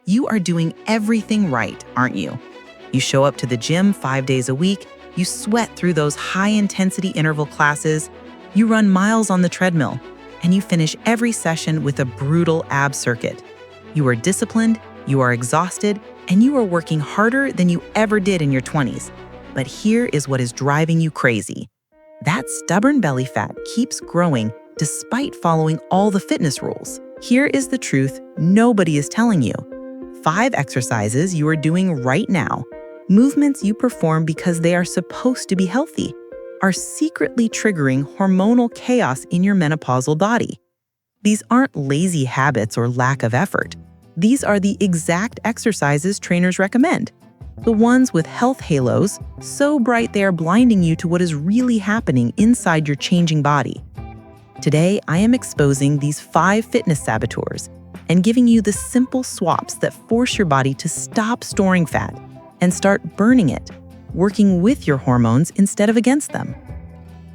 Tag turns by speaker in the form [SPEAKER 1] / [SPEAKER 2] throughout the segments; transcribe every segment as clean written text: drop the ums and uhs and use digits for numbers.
[SPEAKER 1] You are doing everything right, aren't you? You show up to the gym 5 days a week, you sweat through those high-intensity interval classes, you run miles on the treadmill, and you finish every session with a brutal ab circuit. You are disciplined, you are exhausted, and you are working harder than you ever did in your 20s. But here is what is driving you crazy. That stubborn belly fat keeps growing despite following all the fitness rules. Here is the truth nobody is telling you. 5 exercises you are doing right now, movements you perform because they are supposed to be healthy, are secretly triggering hormonal chaos in your menopausal body. These aren't lazy habits or lack of effort. These are the exact exercises trainers recommend. The ones with health halos, so bright they are blinding you to what is really happening inside your changing body. Today, I am exposing these 5 fitness saboteurs and giving you the simple swaps that force your body to stop storing fat and start burning it, working with your hormones instead of against them.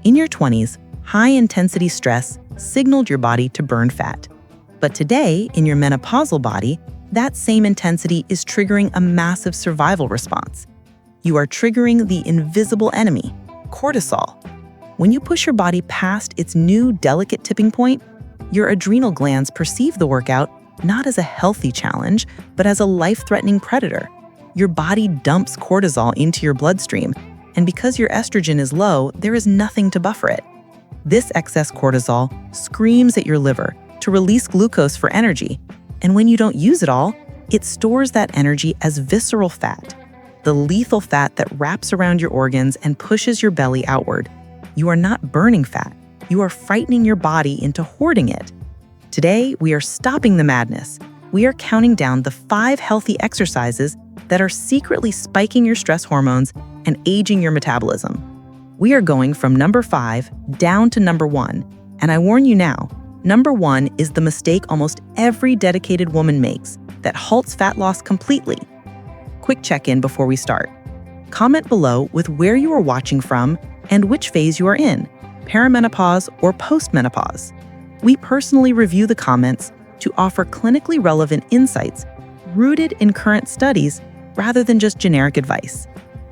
[SPEAKER 1] In your 20s, high-intensity stress signaled your body to burn fat. But today, in your menopausal body, that same intensity is triggering a massive survival response. You are triggering the invisible enemy, cortisol. When you push your body past its new delicate tipping point, your adrenal glands perceive the workout not as a healthy challenge, but as a life-threatening predator. Your body dumps cortisol into your bloodstream, and because your estrogen is low, there is nothing to buffer it. This excess cortisol screams at your liver to release glucose for energy, and when you don't use it all, it stores that energy as visceral fat, the lethal fat that wraps around your organs and pushes your belly outward. You are not burning fat, you are frightening your body into hoarding it. Today, we are stopping the madness. We are counting down the 5 healthy exercises that are secretly spiking your stress hormones and aging your metabolism. We are going from number 5 down to number 1, and I warn you now, number 1 is the mistake almost every dedicated woman makes that halts fat loss completely. Quick check-in before we start. Comment below with where you are watching from and which phase you are in, perimenopause or postmenopause. We personally review the comments to offer clinically relevant insights rooted in current studies rather than just generic advice.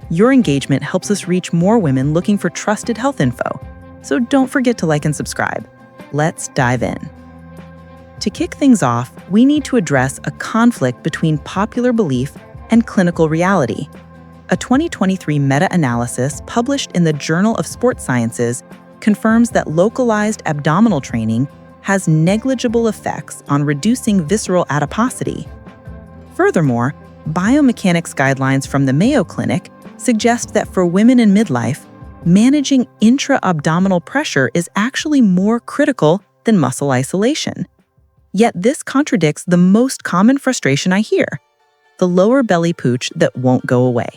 [SPEAKER 1] Your engagement helps us reach more women looking for trusted health info, so don't forget to like and subscribe. Let's dive in. To kick things off, we need to address a conflict between popular belief and clinical reality. A 2023 meta-analysis published in the Journal of Sports Sciences confirms that localized abdominal training has negligible effects on reducing visceral adiposity. Furthermore, biomechanics guidelines from the Mayo Clinic suggest that for women in midlife, managing intra-abdominal pressure is actually more critical than muscle isolation. Yet this contradicts the most common frustration I hear, the lower belly pooch that won't go away.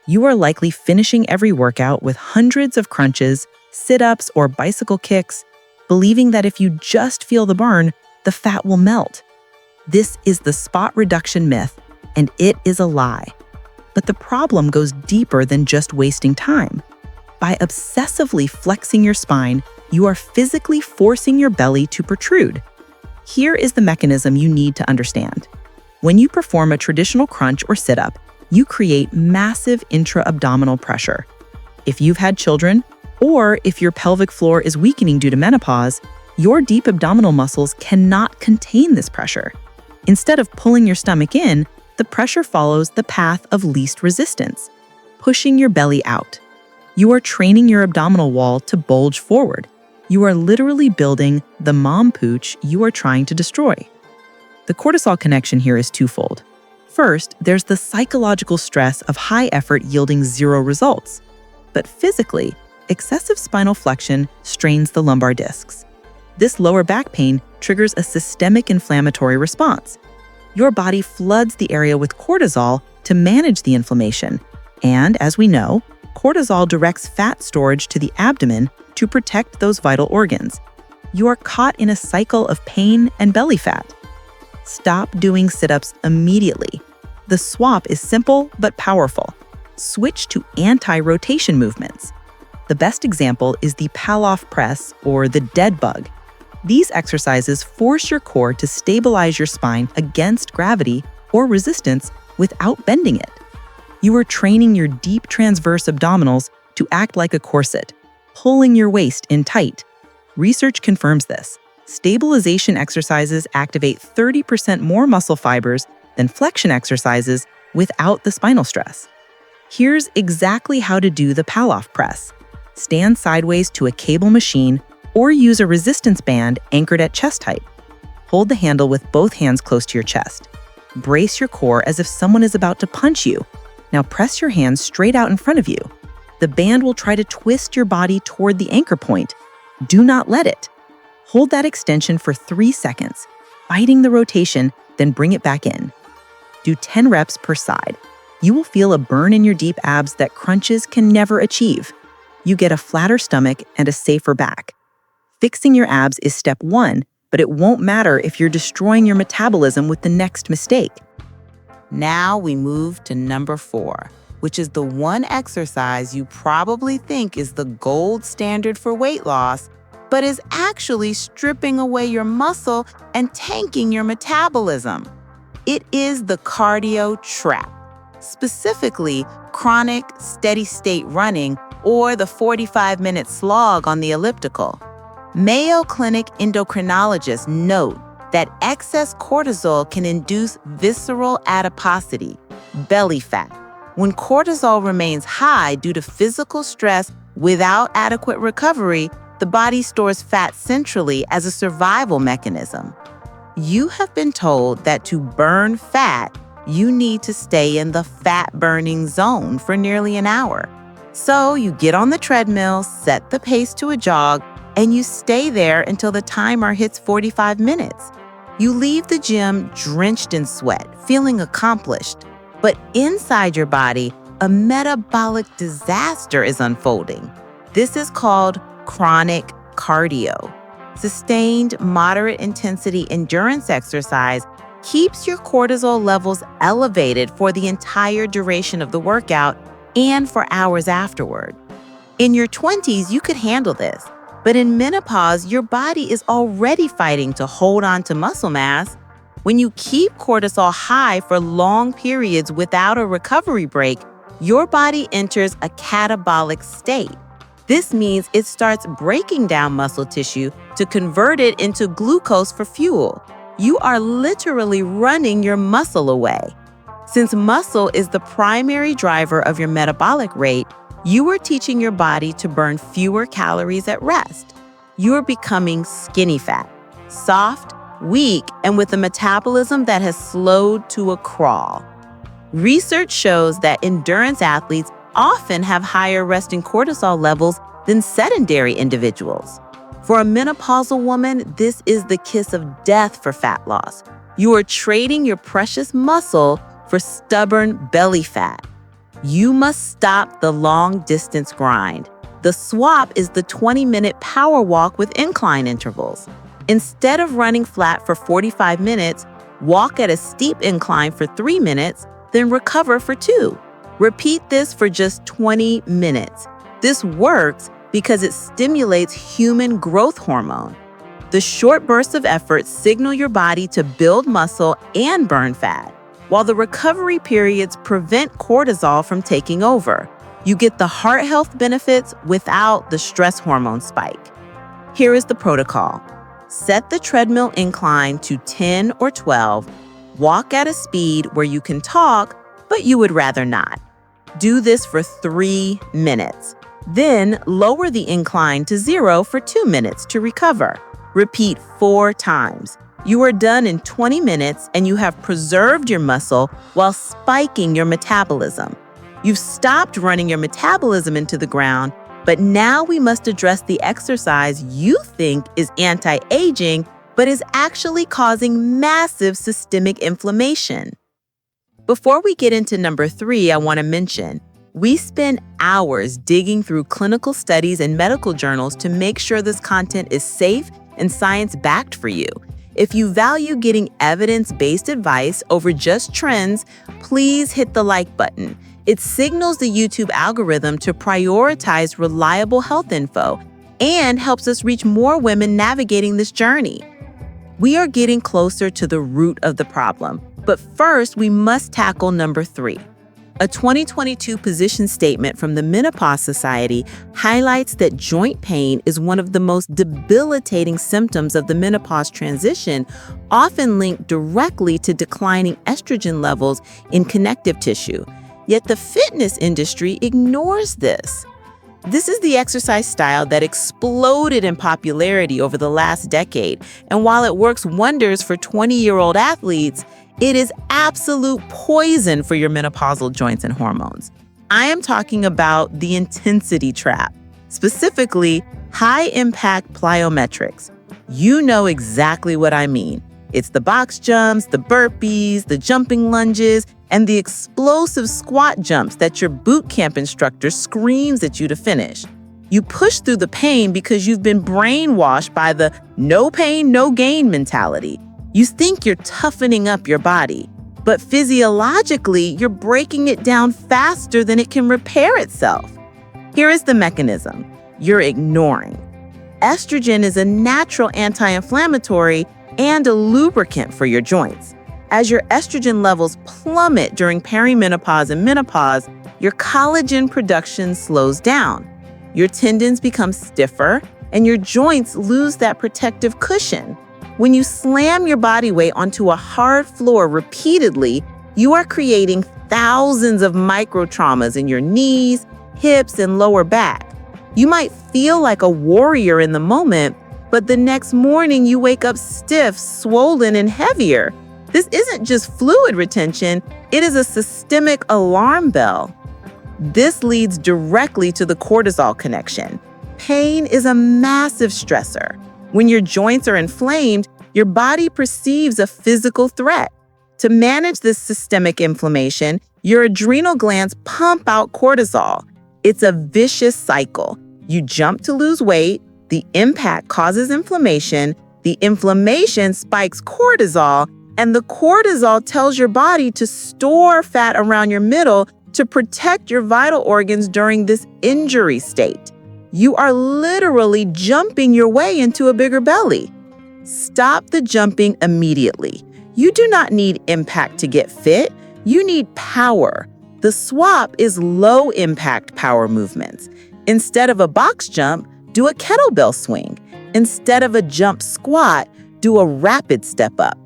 [SPEAKER 1] You are likely finishing every workout with hundreds of crunches, sit-ups, or bicycle kicks, believing that if you just feel the burn, the fat will melt. This is the spot reduction myth, and it is a lie. But the problem goes deeper than just wasting time. By obsessively flexing your spine, you are physically forcing your belly to protrude. Here is the mechanism you need to understand. When you perform a traditional crunch or sit-up, you create massive intra-abdominal pressure. If you've had children, or if your pelvic floor is weakening due to menopause, your deep abdominal muscles cannot contain this pressure. Instead of pulling your stomach in, the pressure follows the path of least resistance, pushing your belly out. You are training your abdominal wall to bulge forward. You are literally building the mom pooch you are trying to destroy. The cortisol connection here is twofold. First, there's the psychological stress of high effort yielding zero results. But physically, excessive spinal flexion strains the lumbar discs. This lower back pain triggers a systemic inflammatory response. Your body floods the area with cortisol to manage the inflammation. And as we know, cortisol directs fat storage to the abdomen to protect those vital organs. You are caught in a cycle of pain and belly fat. Stop doing sit-ups immediately. The swap is simple but powerful. Switch to anti-rotation movements. The best example is the Palloff press or the dead bug. These exercises force your core to stabilize your spine against gravity or resistance without bending it. You are training your deep transverse abdominals to act like a corset, pulling your waist in tight. Research confirms this. Stabilization exercises activate 30% more muscle fibers than flexion exercises without the spinal stress. Here's exactly how to do the Palloff press. Stand sideways to a cable machine or use a resistance band anchored at chest height. Hold the handle with both hands close to your chest. Brace your core as if someone is about to punch you. Now press your hands straight out in front of you. The band will try to twist your body toward the anchor point. Do not let it. Hold that extension for 3 seconds, fighting the rotation, then bring it back in. Do 10 reps per side. You will feel a burn in your deep abs that crunches can never achieve. You get a flatter stomach and a safer back. Fixing your abs is step 1, but it won't matter if you're destroying your metabolism with the next mistake.
[SPEAKER 2] Now we move to number 4, which is the one exercise you probably think is the gold standard for weight loss, but is actually stripping away your muscle and tanking your metabolism. It is the cardio trap, specifically chronic steady-state running or the 45-minute slog on the elliptical. Mayo Clinic endocrinologists note that excess cortisol can induce visceral adiposity, belly fat. When cortisol remains high due to physical stress without adequate recovery, the body stores fat centrally as a survival mechanism. You have been told that to burn fat, you need to stay in the fat-burning zone for nearly an hour. So you get on the treadmill, set the pace to a jog, and you stay there until the timer hits 45 minutes. You leave the gym drenched in sweat, feeling accomplished. But inside your body, a metabolic disaster is unfolding. This is called chronic cardio. Sustained moderate intensity endurance exercise keeps your cortisol levels elevated for the entire duration of the workout and for hours afterward. In your 20s, you could handle this, but in menopause, your body is already fighting to hold on to muscle mass. When you keep cortisol high for long periods without a recovery break, your body enters a catabolic state. This means it starts breaking down muscle tissue to convert it into glucose for fuel. You are literally running your muscle away. Since muscle is the primary driver of your metabolic rate, you are teaching your body to burn fewer calories at rest. You are becoming skinny fat, soft, weak, and with a metabolism that has slowed to a crawl. Research shows that endurance athletes often have higher resting cortisol levels than sedentary individuals. For a menopausal woman, this is the kiss of death for fat loss. You are trading your precious muscle for stubborn belly fat. You must stop the long-distance grind. The swap is the 20-minute power walk with incline intervals. Instead of running flat for 45 minutes, walk at a steep incline for 3 minutes, then recover for 2. Repeat this for just 20 minutes. This works because it stimulates human growth hormone. The short bursts of effort signal your body to build muscle and burn fat, while the recovery periods prevent cortisol from taking over. You get the heart health benefits without the stress hormone spike. Here is the protocol. Set the treadmill incline to 10 or 12. Walk at a speed where you can talk, but you would rather not. Do this for 3 minutes. Then lower the incline to 0 for 2 minutes to recover. Repeat 4 times. You are done in 20 minutes and you have preserved your muscle while spiking your metabolism. You've stopped running your metabolism into the ground, but now we must address the exercise you think is anti-aging, but is actually causing massive systemic inflammation. Before we get into number 3, I want to mention, we spend hours digging through clinical studies and medical journals to make sure this content is safe and science-backed for you. If you value getting evidence-based advice over just trends, please hit the like button. It signals the YouTube algorithm to prioritize reliable health info and helps us reach more women navigating this journey. We are getting closer to the root of the problem. But first, we must tackle number 3. A 2022 position statement from the Menopause Society highlights that joint pain is one of the most debilitating symptoms of the menopause transition, often linked directly to declining estrogen levels in connective tissue. Yet the fitness industry ignores this. This is the exercise style that exploded in popularity over the last decade, and while it works wonders for 20-year-old athletes, it is absolute poison for your menopausal joints and hormones. I am talking about the intensity trap, specifically high-impact plyometrics. You know exactly what I mean. It's the box jumps, the burpees, the jumping lunges, and the explosive squat jumps that your boot camp instructor screams at you to finish. You push through the pain because you've been brainwashed by the no pain, no gain mentality. You think you're toughening up your body, but physiologically, you're breaking it down faster than it can repair itself. Here is the mechanism you're ignoring. Estrogen is a natural anti-inflammatory and a lubricant for your joints. As your estrogen levels plummet during perimenopause and menopause, your collagen production slows down. Your tendons become stiffer, and your joints lose that protective cushion. When you slam your body weight onto a hard floor repeatedly, you are creating thousands of micro-traumas in your knees, hips, and lower back. You might feel like a warrior in the moment, but the next morning you wake up stiff, swollen, and heavier. This isn't just fluid retention, it is a systemic alarm bell. This leads directly to the cortisol connection. Pain is a massive stressor. When your joints are inflamed, your body perceives a physical threat. To manage this systemic inflammation, your adrenal glands pump out cortisol. It's a vicious cycle. You jump to lose weight, the impact causes inflammation, the inflammation spikes cortisol, and the cortisol tells your body to store fat around your middle to protect your vital organs during this injury state. You are literally jumping your way into a bigger belly. Stop the jumping immediately. You do not need impact to get fit. You need power. The swap is low-impact power movements. Instead of a box jump, do a kettlebell swing. Instead of a jump squat, do a rapid step up.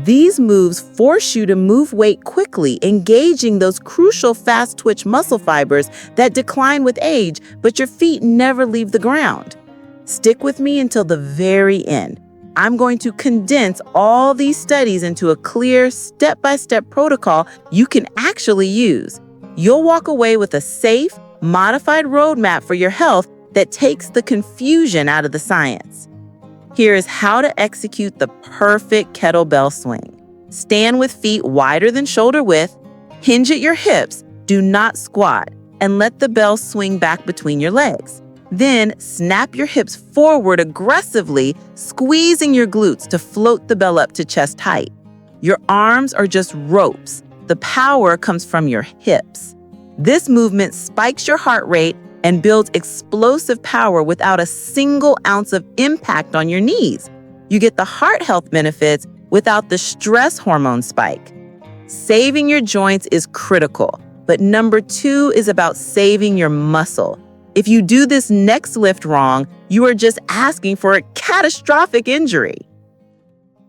[SPEAKER 2] These moves force you to move weight quickly, engaging those crucial fast-twitch muscle fibers that decline with age, but your feet never leave the ground. Stick with me until the very end. I'm going to condense all these studies into a clear, step-by-step protocol you can actually use. You'll walk away with a safe, modified roadmap for your health that takes the confusion out of the science. Here is how to execute the perfect kettlebell swing. Stand with feet wider than shoulder width, hinge at your hips, do not squat, and let the bell swing back between your legs. Then snap your hips forward aggressively, squeezing your glutes to float the bell up to chest height. Your arms are just ropes. The power comes from your hips. This movement spikes your heart rate and builds explosive power without a single ounce of impact on your knees. You get the heart health benefits without the stress hormone spike. Saving your joints is critical, but number 2 is about saving your muscle. If you do this next lift wrong, you are just asking for a catastrophic injury.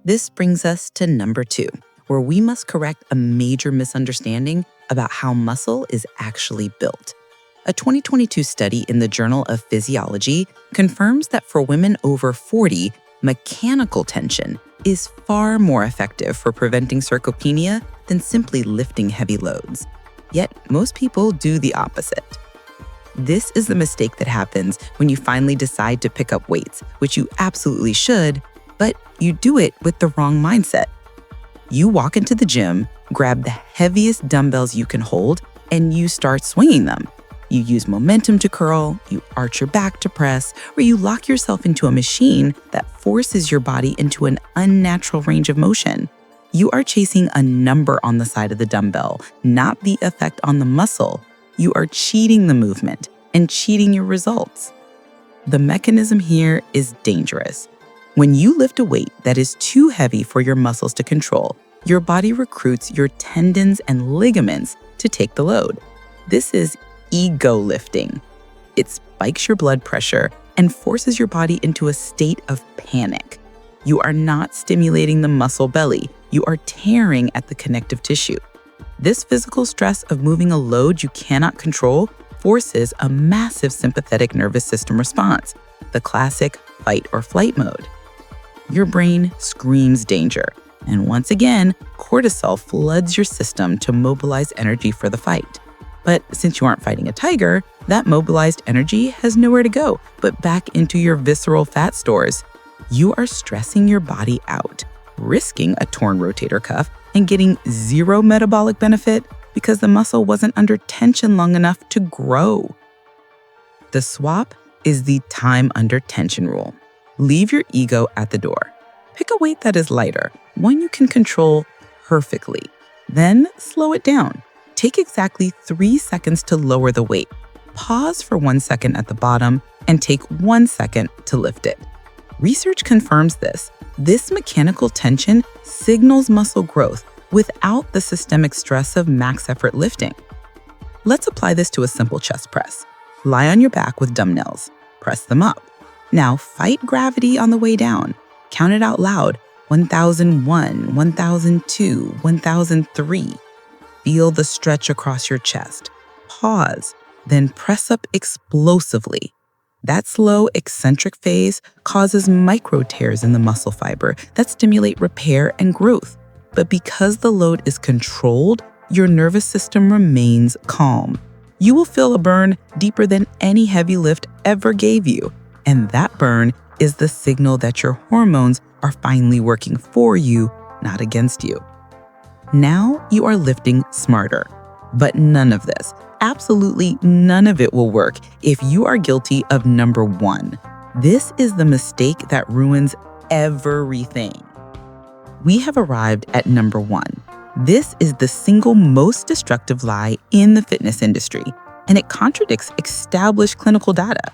[SPEAKER 1] This brings us to number 2, where we must correct a major misunderstanding about how muscle is actually built. A 2022 study in the Journal of Physiology confirms that for women over 40, mechanical tension is far more effective for preventing sarcopenia than simply lifting heavy loads. Yet most people do the opposite. This is the mistake that happens when you finally decide to pick up weights, which you absolutely should, but you do it with the wrong mindset. You walk into the gym, grab the heaviest dumbbells you can hold, and you start swinging them. You use momentum to curl, you arch your back to press, or you lock yourself into a machine that forces your body into an unnatural range of motion. You are chasing a number on the side of the dumbbell, not the effect on the muscle. You are cheating the movement and cheating your results. The mechanism here is dangerous. When you lift a weight that is too heavy for your muscles to control, your body recruits your tendons and ligaments to take the load. This is ego lifting. It spikes your blood pressure and forces your body into a state of panic. You are not stimulating the muscle belly. You are tearing at the connective tissue. This physical stress of moving a load you cannot control forces a massive sympathetic nervous system response, the classic fight or flight mode. Your brain screams danger, and once again, cortisol floods your system to mobilize energy for the fight. But since you aren't fighting a tiger, that mobilized energy has nowhere to go but back into your visceral fat stores. You are stressing your body out, risking a torn rotator cuff and getting zero metabolic benefit because the muscle wasn't under tension long enough to grow. The swap is the time under tension rule. Leave your ego at the door. Pick a weight that is lighter, one you can control perfectly. Then slow it down. Take exactly 3 seconds to lower the weight. Pause for 1 second at the bottom and take 1 second to lift it. Research confirms this. This mechanical tension signals muscle growth without the systemic stress of max effort lifting. Let's apply this to a simple chest press. Lie on your back with dumbbells. Press them up. Now fight gravity on the way down. Count it out loud. 1001, 1002, 1003. Feel the stretch across your chest. Pause, then press up explosively. That slow, eccentric phase causes micro tears in the muscle fiber that stimulate repair and growth. But because the load is controlled, your nervous system remains calm. You will feel a burn deeper than any heavy lift ever gave you. And that burn is the signal that your hormones are finally working for you, not against you. Now you are lifting smarter. But none of this, absolutely none of it will work if you are guilty of number one. This is the mistake that ruins everything. We have arrived at number one. This is the single most destructive lie in the fitness industry, and it contradicts established clinical data.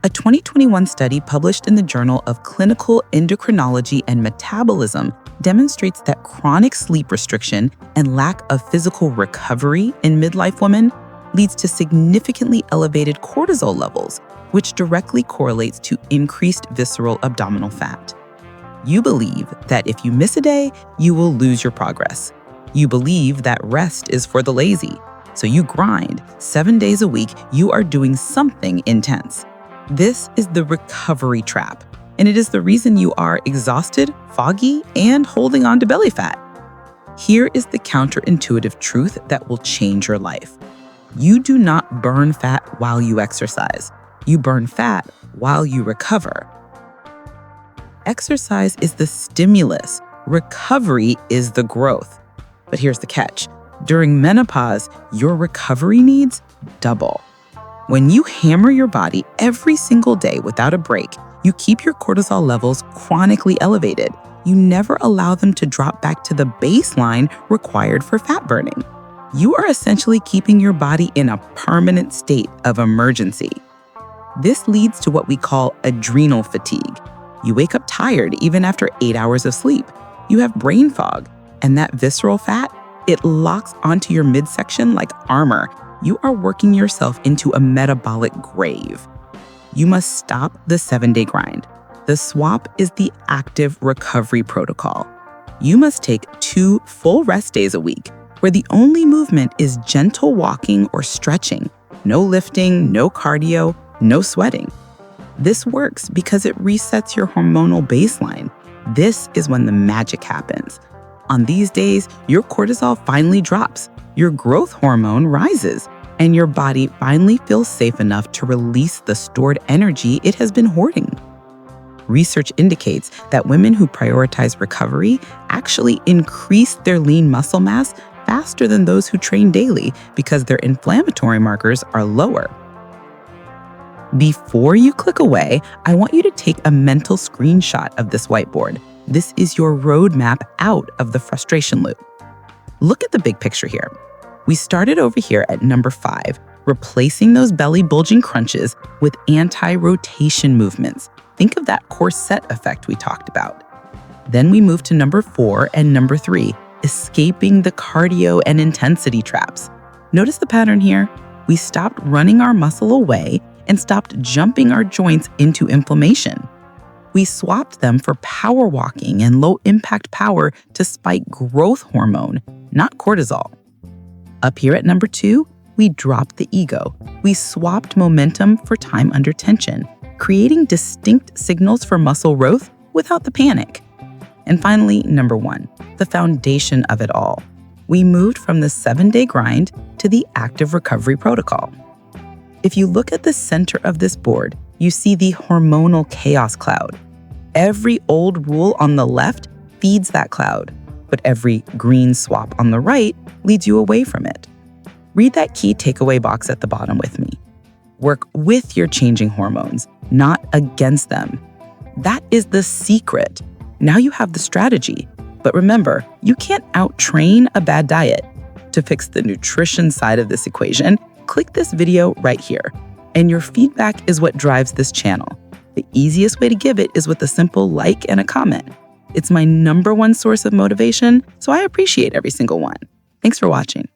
[SPEAKER 1] A 2021 study published in the Journal of Clinical Endocrinology and Metabolism demonstrates that chronic sleep restriction and lack of physical recovery in midlife women leads to significantly elevated cortisol levels, which directly correlates to increased visceral abdominal fat. You believe that if you miss a day, you will lose your progress. You believe that rest is for the lazy, so you grind 7 days a week. You are doing something intense. This is the recovery trap, and it is the reason you are exhausted, foggy, and holding on to belly fat. Here is the counterintuitive truth that will change your life. You do not burn fat while you exercise. You burn fat while you recover. Exercise is the stimulus. Recovery is the growth. But here's the catch. During menopause, your recovery needs double. When you hammer your body every single day without a break, you keep your cortisol levels chronically elevated. You never allow them to drop back to the baseline required for fat burning. You are essentially keeping your body in a permanent state of emergency. This leads to what we call adrenal fatigue. You wake up tired even after 8 hours of sleep. You have brain fog, and that visceral fat, it locks onto your midsection like armor. You are working yourself into a metabolic grave. You must stop the 7-day grind. The swap is the active recovery protocol. You must take 2 full rest days a week, where the only movement is gentle walking or stretching. No lifting, no cardio, no sweating. This works because it resets your hormonal baseline. This is when the magic happens. On these days, your cortisol finally drops, your growth hormone rises, and your body finally feels safe enough to release the stored energy it has been hoarding. Research indicates that women who prioritize recovery actually increase their lean muscle mass faster than those who train daily because their inflammatory markers are lower. Before you click away, I want you to take a mental screenshot of this whiteboard. This is your roadmap out of the frustration loop. Look at the big picture here. We started over here at number 5, replacing those belly bulging crunches with anti-rotation movements. Think of that corset effect we talked about. Then we moved to number 4 and number 3, escaping the cardio and intensity traps. Notice the pattern here? We stopped running our muscle away and stopped jumping our joints into inflammation. We swapped them for power walking and low-impact power to spike growth hormone, not cortisol. Up here at number 2, we dropped the ego. We swapped momentum for time under tension, creating distinct signals for muscle growth without the panic. And finally, number 1, the foundation of it all. We moved from the 7-day grind to the active recovery protocol. If you look at the center of this board, you see the hormonal chaos cloud. Every old rule on the left feeds that cloud, but every green swap on the right leads you away from it. Read that key takeaway box at the bottom with me. Work with your changing hormones, not against them. That is the secret. Now you have the strategy. But remember, you can't out-train a bad diet. To fix the nutrition side of this equation, click this video right here. And your feedback is what drives this channel. The easiest way to give it is with a simple like and a comment. It's my #1 source of motivation, so I appreciate every single one. Thanks for watching.